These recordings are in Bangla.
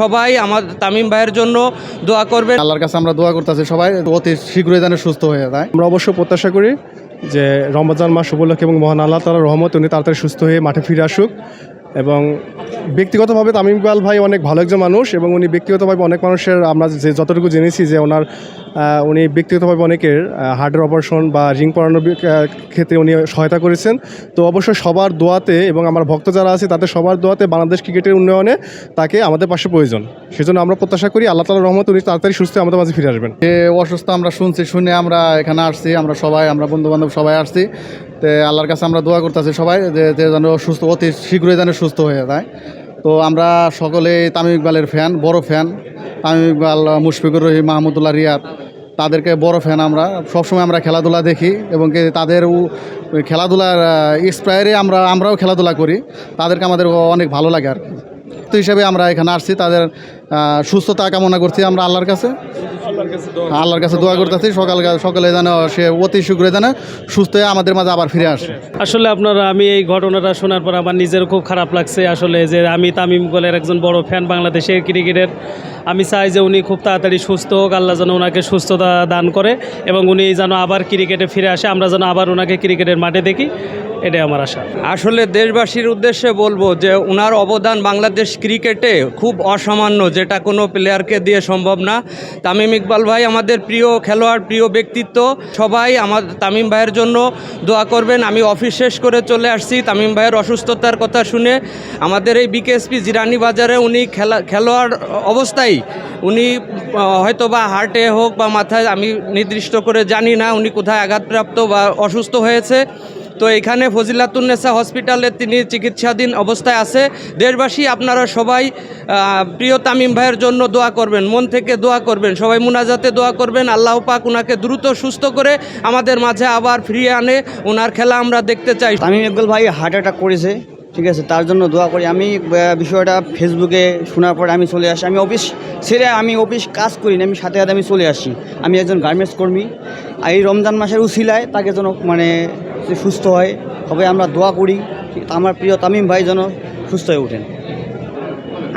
সবাই আমার তামিম ভাইয়ের জন্য দোয়া করবেন। আল্লাহর কাছে আমরা দোয়া করতেছি সবাই অতি শীঘ্রই যেন সুস্থ হয়ে যায়। আমরা অবশ্যই প্রত্যাশা করি যে রমজান মাস উপলক্ষে এবং মহান আল্লাহ তাআলার রহমত উনি তাড়াতাড়ি সুস্থ হয়ে মাঠে ফিরে আসুক। এবং ব্যক্তিগতভাবে তামিম ইকবাল ভাই অনেক ভালো একজন মানুষ এবং উনি ব্যক্তিগতভাবে অনেক মানুষের আমরা যতটুকু জেনেছি যে উনি ব্যক্তিগতভাবে অনেকের হার্টের অপারেশন বা রিং পরানোর ক্ষেত্রে উনি সহায়তা করেছেন। তো অবশ্যই সবার দোয়াতে এবং আমার ভক্ত যারা আছে তাদের সবার দোয়াতে বাংলাদেশ ক্রিকেটের উন্নয়নে তাকে আমাদের পাশে প্রয়োজন। সেজন্য আমরা প্রত্যাশা করি আল্লাহ তাআলার রহমত উনি তাড়াতাড়ি সুস্থ আমাদের মাঝে ফিরে আসবেন। যে অসুস্থ আমরা শুনে আমরা এখানে আসছি, আমরা বন্ধুবান্ধব সবাই আসছি। তো আল্লাহর কাছে আমরা দোয়া করতেছি সবাই যে যেন অতি শীঘ্রই যেন সুস্থ হয়ে যায়। তো আমরা সকলে তামিম ইকবালের ফ্যান, বড় ফ্যান। তামিম ইকবাল, মুশফিকুর রহিম, মাহমুদুল্লাহ রিয়াদ, তাদেরকে বড় ফ্যান আমরা। সবসময় আমরা খেলাধুলা দেখি এবং তাদের খেলাধুলার ইন্সপায়ারে আমরাও খেলাধুলা করি। তাদেরকে আমাদের অনেক ভালো লাগে আর কি। তো হিসাবে আমরা এখানে আসছি, তাদের সুস্থতা কামনা করছি আমরা আল্লাহর কাছে দোয়া করতেছি সকালে যেন সে অতি শীঘ্রই যেন সুস্থ হয়ে আমাদের মাঝে আবার ফিরে আসে। আসলে আমি এই ঘটনাটা শোনার পর আমার নিজের খুব খারাপ লাগছে আসলে, যে আমি তামিম ইকবালের একজন বড় ফ্যান বাংলাদেশের ক্রিকেটের। আমি চাই যে উনি খুব তাড়াতাড়ি সুস্থ হোক, আল্লাহ যেন ওনাকে সুস্থতা দান করে এবং উনি যেন আবার ক্রিকেটে ফিরে আসে, আমরা যেন আবার ওনাকে ক্রিকেটের মাঠে দেখি, এটাই আমার আশা। আসলে দেশবাসীর উদ্দেশ্যে বলবো যে ওনার অবদান বাংলাদেশ ক্রিকেটে খুব অসামান্য, যেটা কোনো প্লেয়ারকে দিয়ে সম্ভব না। তামিম ইকবাল ভাই আমাদের প্রিয় খেলোয়াড়, প্রিয় ব্যক্তিত্ব। সবাই আমার তামিম ভাইয়ের জন্য দোয়া করবেন। আমি অফিস শেষ করে চলে আসছি তামিম ভাইয়ের অসুস্থতার কথা শুনে। আমাদের এই বিকেএসপি জিরানি বাজারে উনি খেলোয়াড় অবস্থায় উনি হয়তো বা হার্টে হোক বা মাথায়, আমি নির্দিষ্ট করে জানি না উনি কোথায় আঘাতপ্রাপ্ত বা অসুস্থ হয়েছে। তো এখানে ফজিলাতুন্নেসা হসপিটালে তিনি চিকিৎসাধীন অবস্থায় আছে। দেশবাসী আপনারা সবাই প্রিয় তামিম ভাইয়ের জন্য দোয়া করবেন, মন থেকে দোয়া করবেন, সবাই মুনাজাতে দোয়া করবেন। আল্লাহ পাক ওনাকে দ্রুত সুস্থ করে আমাদের মাঝে আবার ফিরিয়ে আনে, ওনার খেলা আমরা দেখতে চাই। তামিম ইকবাল ভাই হার্ট অ্যাটাক করেছে, ঠিক আছে, তার জন্য দোয়া করি। আমি বিষয়টা ফেসবুকে শোনার পরে আমি চলে আসি। আমি অফিস কাজ করি না, আমি সাথে আমি চলে আসি। আমি একজন গার্মেন্টস কর্মী। আর এই রমজান মাসের উসিলায় তাকে যেন সুস্থ হয়, তবে আমরা দোয়া করি আমার প্রিয় তামিম ভাই যেন সুস্থ হয়ে ওঠেন।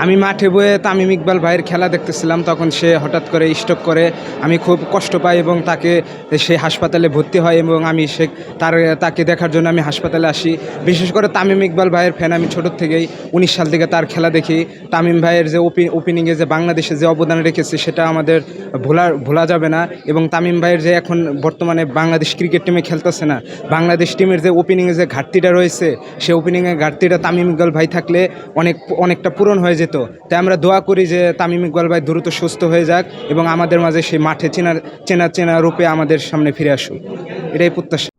আমি মাঠে বয়ে তামিম ইকবাল ভাইয়ের খেলা দেখতেছিলাম, তখন সে হঠাৎ করে স্ট্রোক করে। আমি খুব কষ্ট পাই এবং সে হাসপাতালে ভর্তি হয় এবং আমি তাকে দেখার জন্য আমি হাসপাতালে আসি। বিশেষ করে তামিম ইকবাল ভাইয়ের ফ্যান আমি ছোটোর থেকেই, 19 সাল থেকে তার খেলা দেখি। তামিম ভাইয়ের যে ওপেনিংয়ে যে বাংলাদেশে যে অবদান রেখেছে সেটা আমাদের ভোলা যাবে না। এবং তামিম ভাইয়ের যে এখন বর্তমানে বাংলাদেশ ক্রিকেট টিমে খেলতেছে না, বাংলাদেশ টিমের যে ওপেনিংয়ে যে ঘাটতিটা রয়েছে, সে ওপেনিংয়ের ঘাটতিটা তামিম ইকবাল ভাই থাকলে অনেকটা পূরণ হয়ে যেত। তাই আমরা দোয়া করি যে তামিম ইকবাল ভাই দ্রুত সুস্থ হয়ে যাক এবং আমাদের মাঝে সেই মাঠে চেনা রূপে আমাদের সামনে ফিরে আসুক, এটাই প্রত্যাশা।